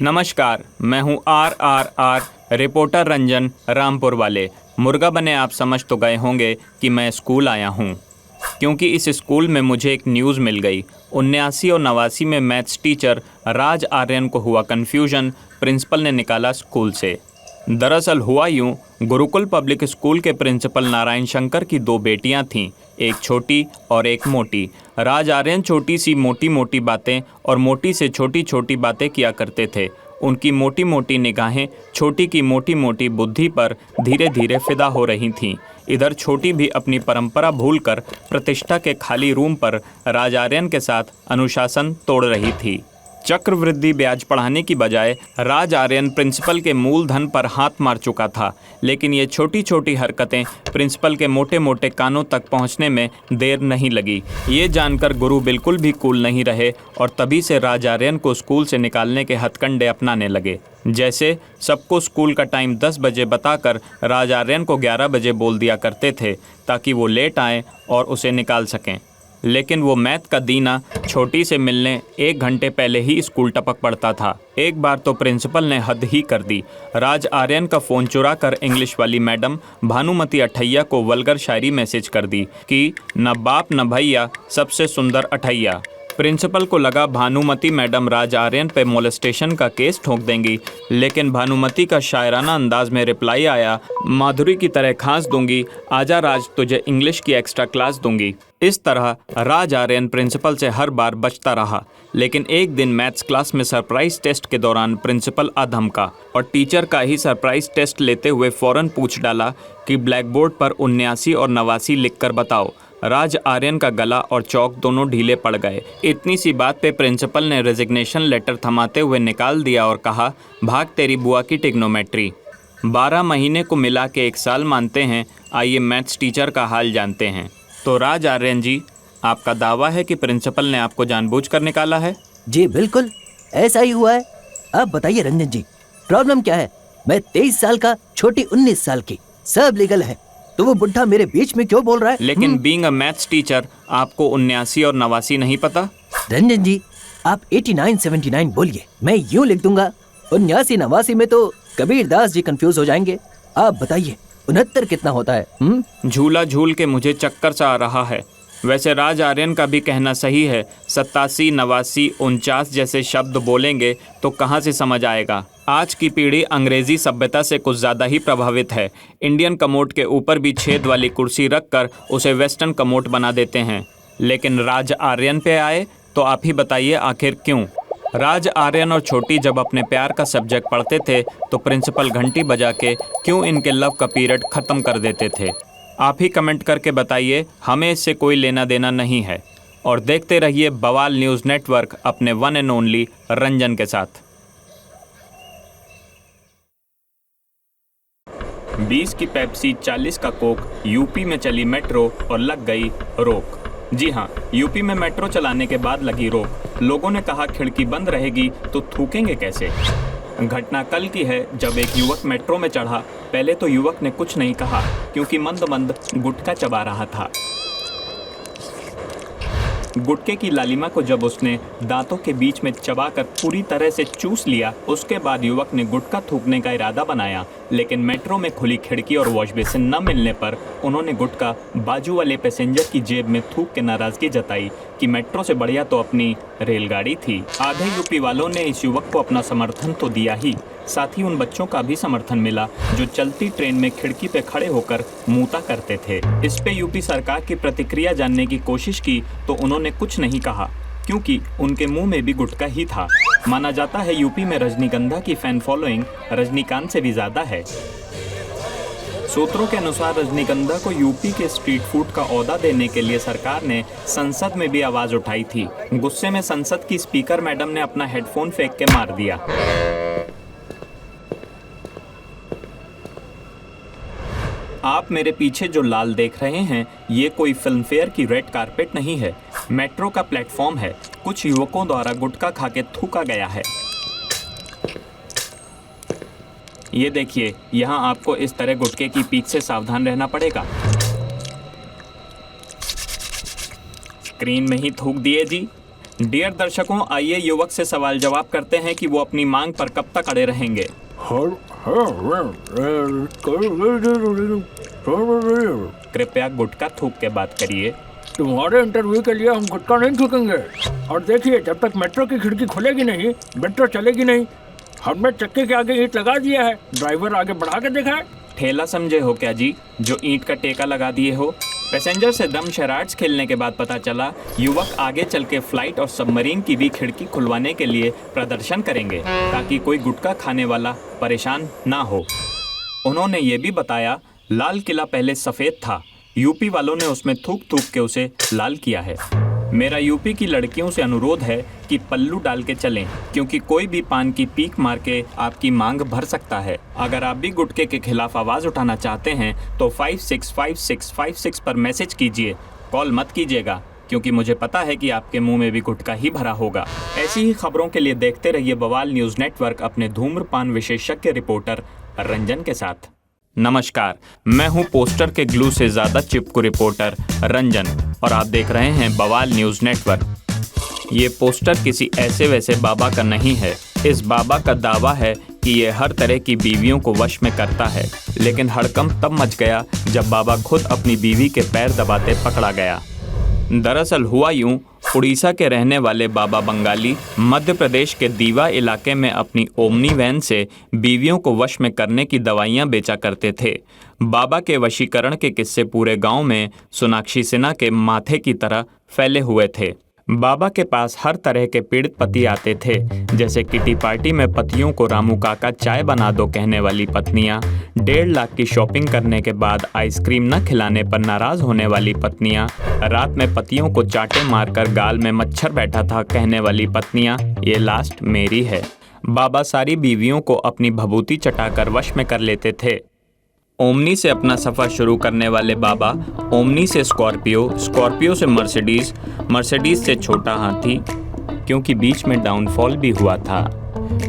नमस्कार, मैं हूँ RRR रिपोर्टर रंजन रामपुर वाले। मुर्गा बने आप समझ तो गए होंगे कि मैं स्कूल आया हूँ, क्योंकि इस स्कूल में मुझे एक न्यूज़ मिल गई। 79 और 89 में मैथ्स टीचर राज आर्यन को हुआ कन्फ्यूजन, प्रिंसिपल ने निकाला स्कूल से। दरअसल हुआ यूँ, गुरुकुल पब्लिक स्कूल के प्रिंसिपल नारायण शंकर की दो बेटियां थीं, एक छोटी और एक मोटी। राज आर्यन छोटी सी मोटी मोटी बातें और मोटी से छोटी छोटी बातें किया करते थे। उनकी मोटी मोटी निगाहें छोटी की मोटी मोटी बुद्धि पर धीरे धीरे फिदा हो रही थीं। इधर छोटी भी अपनी परंपरा भूलकर प्रतिष्ठा के खाली रूम पर राज आर्यन के साथ अनुशासन तोड़ रही थी। चक्रवृद्धि ब्याज पढ़ाने की बजाय राज आर्यन प्रिंसिपल के मूलधन पर हाथ मार चुका था, लेकिन ये छोटी छोटी हरकतें प्रिंसिपल के मोटे मोटे कानों तक पहुंचने में देर नहीं लगी। ये जानकर गुरु बिल्कुल भी कूल नहीं रहे और तभी से राज आर्यन को स्कूल से निकालने के हथकंडे अपनाने लगे। जैसे सबको स्कूल का टाइम 10 बजे बताकर राज आर्यन को 11 बजे बोल दिया करते थे, ताकि वो लेट आएँ और उसे निकाल सकें। लेकिन वो मैथ का दीना छोटी से मिलने 1 घंटे पहले ही स्कूल टपक पड़ता था। एक बार तो प्रिंसिपल ने हद ही कर दी। राज आर्यन का फ़ोन चुरा कर इंग्लिश वाली मैडम भानुमति अठैया को वल्गर शायरी मैसेज कर दी कि न बाप न भैया सबसे सुंदर अठैया। प्रिंसिपल को लगा भानुमति मैडम राज आर्यन पे मोलेस्टेशन का केस ठोक देंगी, लेकिन भानुमति का शायराना अंदाज में रिप्लाई आया, माधुरी की तरह खांस दूंगी, आजा राज तुझे इंग्लिश की एक्स्ट्रा क्लास दूंगी। इस तरह राज आर्यन प्रिंसिपल से हर बार बचता रहा। लेकिन एक दिन मैथ्स क्लास में सरप्राइज टेस्ट के दौरान प्रिंसिपल अधमका और टीचर का ही सरप्राइज टेस्ट लेते हुए फौरन पूछ डाला कि ब्लैक बोर्ड पर 79 और 89 लिखकर बताओ। राज आर्यन का गला और चौक दोनों ढीले पड़ गए। इतनी सी बात पे प्रिंसिपल ने रेजिग्नेशन लेटर थमाते हुए निकाल दिया और कहा, भाग तेरी बुआ की टिग्नोमेट्री। 12 महीने को मिला के 1 साल मानते हैं। आइए मैथ्स टीचर का हाल जानते हैं। तो राज आर्यन जी, आपका दावा है कि प्रिंसिपल ने आपको जानबूझकर निकाला है? जी बिल्कुल, ऐसा ही हुआ है। आप बताइए रंजन जी, प्रॉब्लम क्या है? मैं 23 साल का, छोटी 19 साल की, सब लीगल है, तो वो बुढ़ा मेरे बीच में क्यों बोल रहा है? लेकिन बीइंग अ मैथ्स टीचर आपको 79 और 89 नहीं पता? रंजन जी, आप 89-79 बोलिए, मैं यूं लिख दूंगा। 79-89 में तो कबीर दास जी कंफ्यूज हो जाएंगे। आप बताइए 69 कितना होता है? झूला झूल के मुझे चक्कर सा आ रहा है। वैसे राज आर्यन का भी कहना सही है, 87, 89, 49 जैसे शब्द बोलेंगे तो कहाँ से समझ आएगा। आज की पीढ़ी अंग्रेजी सभ्यता से कुछ ज़्यादा ही प्रभावित है। इंडियन कमोड के ऊपर भी छेद वाली कुर्सी रखकर उसे वेस्टर्न कमोड बना देते हैं। लेकिन राज आर्यन पे आए तो आप ही बताइए आखिर क्यों? राज आर्यन और छोटी जब अपने प्यार का सब्जेक्ट पढ़ते थे तो प्रिंसिपल घंटी बजा के क्यों इनके लव का पीरियड ख़त्म कर देते थे? आप ही कमेंट करके बताइए, हमें इससे कोई लेना देना नहीं है। और देखते रहिए बवाल न्यूज़ नेटवर्क अपने वन एंड ओनली रंजन के साथ। 20 की पेप्सी, 40 का कोक, यूपी में चली मेट्रो और लग गई रोक। जी हाँ, यूपी में मेट्रो चलाने के बाद लगी रोक। लोगों ने कहा खिड़की बंद रहेगी तो थूकेंगे कैसे। घटना कल की है, जब एक युवक मेट्रो में चढ़ा। पहले तो युवक ने कुछ नहीं कहा, क्योंकि मंद मंद गुटखा चबा रहा था। गुटके की लालिमा को जब उसने दांतों के बीच में चबाकर पूरी तरह से चूस लिया, उसके बाद युवक ने गुटखा थूकने का इरादा बनाया। लेकिन मेट्रो में खुली खिड़की और वॉश बेसिन न मिलने पर उन्होंने गुटखा बाजू वाले पैसेंजर की जेब में थूक के नाराजगी जताई कि मेट्रो से बढ़िया तो अपनी रेलगाड़ी थी। आधे यूपी वालों ने इस युवक को अपना समर्थन तो दिया ही, साथ ही उन बच्चों का भी समर्थन मिला जो चलती ट्रेन में खिड़की पे खड़े होकर मूता करते थे। इस पे यूपी सरकार की प्रतिक्रिया जानने की कोशिश की तो उन्होंने कुछ नहीं कहा, क्योंकि उनके मुंह में भी गुटखा ही था। माना जाता है यूपी में रजनीगंधा की फैन फॉलोइंग रजनीकांत से भी ज्यादा है। सूत्रों के अनुसार रजनीगंधा को यूपी के स्ट्रीट फूड का ओहदा देने के लिए सरकार ने संसद में भी आवाज उठाई थी। गुस्से में संसद की स्पीकर मैडम ने अपना हेडफोन फेंक के मार दिया। आप मेरे पीछे जो लाल देख रहे हैं, ये कोई फिल्म फेयर की रेड कारपेट नहीं है, मेट्रो का प्लेटफॉर्म है। कुछ युवकों द्वारा गुटखा खा के थूका गया है। ये देखिए, यहाँ आपको इस तरह गुटके की पीक से सावधान रहना पड़ेगा। स्क्रीन में ही थूक दिए जी। डियर दर्शकों, आइए युवक से सवाल जवाब करते हैं कि वो अपनी मांग पर कब तक अड़े रहेंगे। कृपया गुटखा थूक के बात करिए। तुम्हारे इंटरव्यू के लिए हम गुटखा नहीं थूकेंगे। और देखिए, जब तक मेट्रो की खिड़की खुलेगी नहीं, मेट्रो चलेगी नहीं। हमने चक्के के आगे ईंट लगा दिया है, ड्राइवर आगे बढ़ा के देखा है। ठेला समझे हो क्या जी, जो ईंट का टेका लगा दिए हो? पैसेंजर से दम शराड्स खेलने के बाद पता चला युवक आगे चल के फ्लाइट और सबमरीन की भी खिड़की खुलवाने के लिए प्रदर्शन करेंगे ताकि कोई गुटखा खाने वाला परेशान ना हो। उन्होंने ये भी बताया लाल किला पहले सफ़ेद था, यूपी वालों ने उसमें थूक थूक के उसे लाल किया है। मेरा यूपी की लड़कियों से अनुरोध है कि पल्लू डाल के चलें, क्योंकि कोई भी पान की पीक मार के आपकी मांग भर सकता है। अगर आप भी गुटखे के खिलाफ आवाज़ उठाना चाहते हैं तो 565656 पर मैसेज कीजिए, कॉल मत कीजिएगा, क्योंकि मुझे पता है कि आपके मुंह में भी गुटखा ही भरा होगा। ऐसी ही खबरों के लिए देखते रहिए बवाल न्यूज़ नेटवर्क अपने धूम्रपान विशेषज्ञ रिपोर्टर रंजन के साथ। नमस्कार, मैं हूं पोस्टर के ग्लू से ज़्यादा चिपकू रिपोर्टर रंजन और आप देख रहे हैं बवाल न्यूज़ नेटवर्क। ये पोस्टर किसी ऐसे वैसे बाबा का नहीं है। इस बाबा का दावा है कि ये हर तरह की बीवियों को वश में करता है, लेकिन हड़कंप तब मच गया जब बाबा खुद अपनी बीवी के पैर दबाते पकड़ा गया। दरअसल हुआ यूं, उड़ीसा के रहने वाले बाबा बंगाली मध्य प्रदेश के दीवा इलाके में अपनी ओमनी वैन से बीवियों को वश में करने की दवाइयां बेचा करते थे। बाबा के वशीकरण के किस्से पूरे गांव में सोनाक्षी सिन्हा के माथे की तरह फैले हुए थे। बाबा के पास हर तरह के पीड़ित पति आते थे, जैसे किटी पार्टी में पतियों को रामू काका चाय बना दो कहने वाली पत्नियां, 1.5 लाख की शॉपिंग करने के बाद आइसक्रीम न खिलाने पर नाराज होने वाली पत्नियां, रात में पतियों को चाटे मारकर गाल में मच्छर बैठा था कहने वाली पत्नियां, ये लास्ट मेरी है। बाबा सारी बीवियों को अपनी भभूति चटाकर वश में कर लेते थे। ओमनी से अपना सफ़र शुरू करने वाले बाबा ओमनी से स्कॉर्पियो, स्कॉर्पियो से मर्सिडीज़, मर्सिडीज़ से छोटा हाथी, क्योंकि बीच में डाउनफॉल भी हुआ था।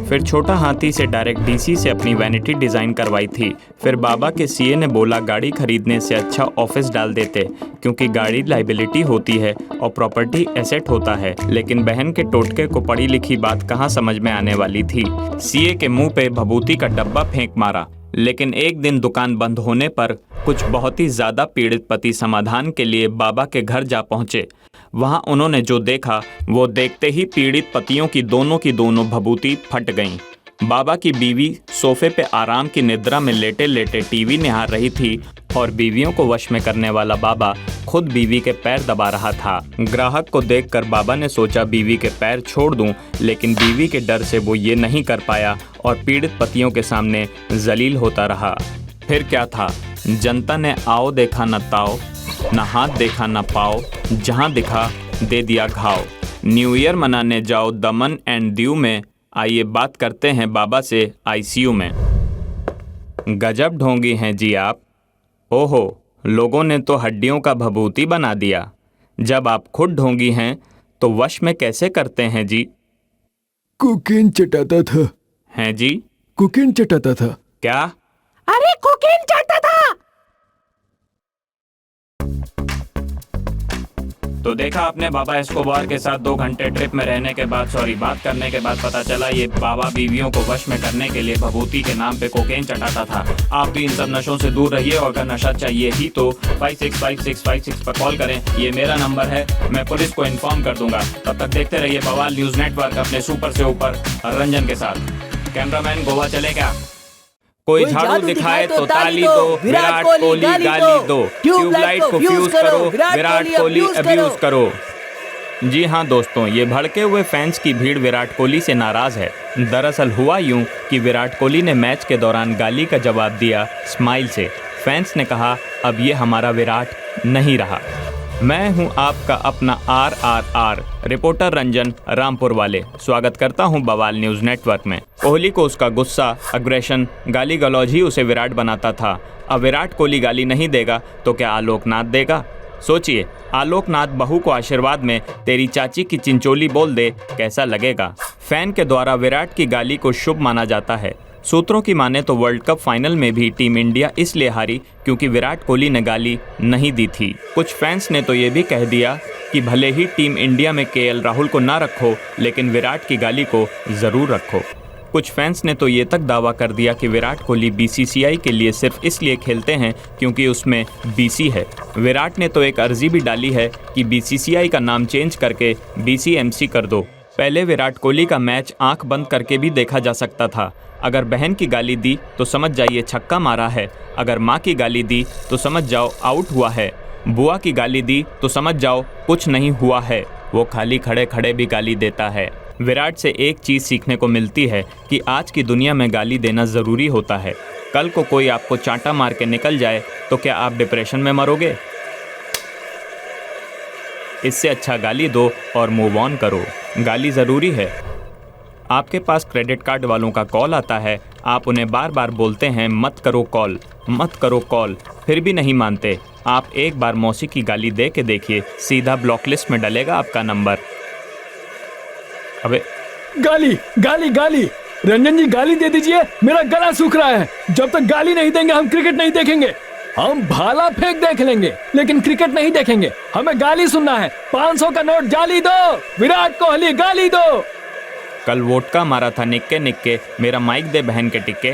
फिर छोटा हाथी से डायरेक्ट डीसी से अपनी वैनिटी डिज़ाइन करवाई थी। फिर बाबा के सीए ने बोला गाड़ी खरीदने से अच्छा ऑफिस डाल देते, क्योंकि गाड़ी लाइबिलिटी होती है और प्रॉपर्टी एसेट होता है। लेकिन बहन के टोटके को पढ़ी लिखी बात कहाँ समझ में आने वाली थी। सीए के मुंह पे भभूति का डब्बा फेंक मारा। लेकिन एक दिन दुकान बंद होने पर कुछ बहुत ही ज़्यादा पीड़ित पति समाधान के लिए बाबा के घर जा पहुँचे। वहाँ उन्होंने जो देखा वो देखते ही पीड़ित पतियों की दोनों भभूति फट गईं। बाबा की बीवी सोफे पे आराम की निद्रा में लेटे लेटे टीवी निहार रही थी और बीवियों को वश में करने वाला बाबा खुद बीवी के पैर दबा रहा था। ग्राहक को देखकर बाबा ने सोचा बीवी के पैर छोड़ दूं, लेकिन बीवी के डर से वो ये नहीं कर पाया और पीड़ित पतियों के सामने जलील होता रहा। फिर क्या था, जनता ने आओ देखा न ताओ, न हाथ देखा न पाओ, जहां दिखा दे दिया घाव। न्यू ईयर मनाने जाओ दमन एंड दीव में, आइए बात करते हैं बाबा से आईसीयू में। गजब ढोंगी हैं जी आप। ओहो, लोगों ने तो हड्डियों का भभूति बना दिया। जब आप खुद ढोंगी हैं तो वश में कैसे करते हैं जी? कोकेन चटाता था। हैं जी? कोकेन चटाता था। क्या? अरे कोकेन चाटता था। तो देखा आपने, बाबा एस्कोबार के साथ 2 घंटे ट्रिप में रहने के बाद, बात करने के बाद पता चला ये बाबा बीवियों को वश में करने के लिए भभूति के नाम पे कोकेन चटाता था। आप भी इन सब नशों से दूर रहिए और अगर नशा चाहिए ही तो 565656 पर कॉल करें, ये मेरा नंबर है, मैं पुलिस को इन्फॉर्म कर दूंगा। तब तक देखते रहिए बवाल न्यूज़ नेटवर्क अपने सुपर से ऊपर रंजन के साथ। कैमरामैन गोवा चले क्या? कोई झाड़ू दिखाए तो ताली दो, विराट कोहली गाली दो, ट्यूबलाइट को फ्यूज करो, विराट कोहली अब्यूज करो। जी हाँ दोस्तों, ये भड़के हुए फैंस की भीड़ विराट कोहली से नाराज़ है। दरअसल हुआ यूं कि विराट कोहली ने मैच के दौरान गाली का जवाब दिया स्माइल से। फैंस ने कहा अब ये हमारा विराट नहीं रहा। मैं हूं आपका अपना RRR रिपोर्टर रंजन रामपुर वाले। स्वागत करता हूं बवाल न्यूज़ नेटवर्क में। कोहली को उसका गुस्सा, अग्रेशन, गाली गलौज ही उसे विराट बनाता था। अब विराट कोहली गाली नहीं देगा तो क्या आलोकनाथ देगा? सोचिए, आलोकनाथ बहू को आशीर्वाद में तेरी चाची की चिंचोली बोल दे, कैसा लगेगा? फैन के द्वारा विराट की गाली को शुभ माना जाता है। सूत्रों की माने तो वर्ल्ड कप फाइनल में भी टीम इंडिया इसलिए हारी क्योंकि विराट कोहली ने गाली नहीं दी थी। कुछ फैंस ने तो ये भी कह दिया कि भले ही टीम इंडिया में केएल राहुल को ना रखो, लेकिन विराट की गाली को ज़रूर रखो। कुछ फैंस ने तो ये तक दावा कर दिया कि विराट कोहली बीसीसीआई के लिए सिर्फ इसलिए खेलते हैं क्योंकि उसमें बीसी है। विराट ने तो एक अर्जी भी डाली है कि बीसीसीआई का नाम चेंज करके बीसीएमसी कर दो। पहले विराट कोहली का मैच आंख बंद करके भी देखा जा सकता था। अगर बहन की गाली दी तो समझ जाइए छक्का मारा है, अगर माँ की गाली दी तो समझ जाओ आउट हुआ है, बुआ की गाली दी तो समझ जाओ कुछ नहीं हुआ है। वो खाली खड़े खड़े भी गाली देता है। विराट से एक चीज़ सीखने को मिलती है कि आज की दुनिया में गाली देना ज़रूरी होता है। कल को कोई आपको चांटा मार के निकल जाए तो क्या आप डिप्रेशन में मरोगे? इससे अच्छा गाली दो और मूव ऑन करो। गाली ज़रूरी है। आपके पास क्रेडिट कार्ड वालों का कॉल आता है, आप उन्हें बार बार बोलते हैं मत करो कॉल, मत करो कॉल, फिर भी नहीं मानते। आप एक बार मौसी की गाली दे के देखिए, सीधा ब्लॉक लिस्ट में डलेगा आपका नंबर। अबे गाली गाली गाली, रंजन जी गाली दे दीजिए, मेरा गला सूख रहा है। जब तक गाली नहीं देंगे हम क्रिकेट नहीं देखेंगे। हम भाला फेंक देख लेंगे लेकिन क्रिकेट नहीं देखेंगे। हमें गाली सुनना है। 500 का नोट जाली दो, विराट कोहली गाली दो। कल वोटका मारा था निक्के निक्के, मेरा माइक दे बहन के टिक्के।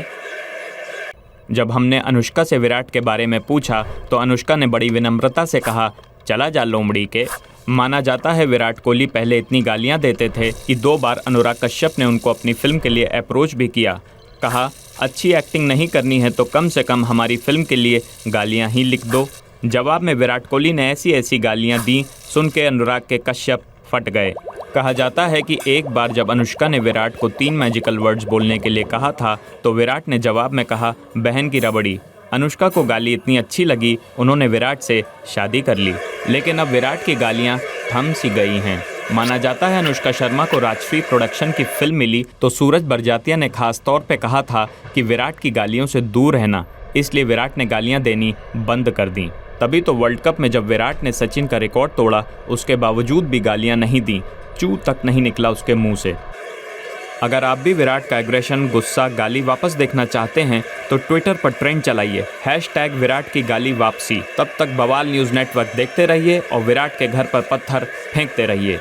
जब हमने अनुष्का से विराट के बारे में पूछा तो अनुष्का ने बड़ी विनम्रता से कहा, चला जा लोमड़ी के। माना जाता है विराट कोहली पहले इतनी गालियां देते थे कि 2 बार अनुराग कश्यप ने उनको अपनी फिल्म के लिए अप्रोच भी किया। कहा अच्छी एक्टिंग नहीं करनी है तो कम से कम हमारी फिल्म के लिए गालियां ही लिख दो। जवाब में विराट कोहली ने ऐसी ऐसी गालियां दी, सुन के अनुराग के कश्यप फट गए। कहा जाता है कि एक बार जब अनुष्का ने विराट को 3 मैजिकल वर्ड्स बोलने के लिए कहा था तो विराट ने जवाब में कहा बहन की रबड़ी। अनुष्का को गाली इतनी अच्छी लगी, उन्होंने विराट से शादी कर ली। लेकिन अब विराट की गालियां थम सी गई हैं। माना जाता है अनुष्का शर्मा को राजश्री प्रोडक्शन की फिल्म मिली तो सूरज बरजातिया ने खास तौर पे कहा था कि विराट की गालियों से दूर रहना, इसलिए विराट ने गालियां देनी बंद कर दी। तभी तो वर्ल्ड कप में जब विराट ने सचिन का रिकॉर्ड तोड़ा, उसके बावजूद भी गालियां नहीं दी, चू तक नहीं निकला उसके मुंह से। अगर आप भी विराट का एग्रेशन, गुस्सा, गाली वापस देखना चाहते हैं तो ट्विटर पर ट्रेंड चलाइए #विराट की गाली वापसी। तब तक बवाल न्यूज़ नेटवर्क देखते रहिए और विराट के घर पर पत्थर फेंकते रहिए।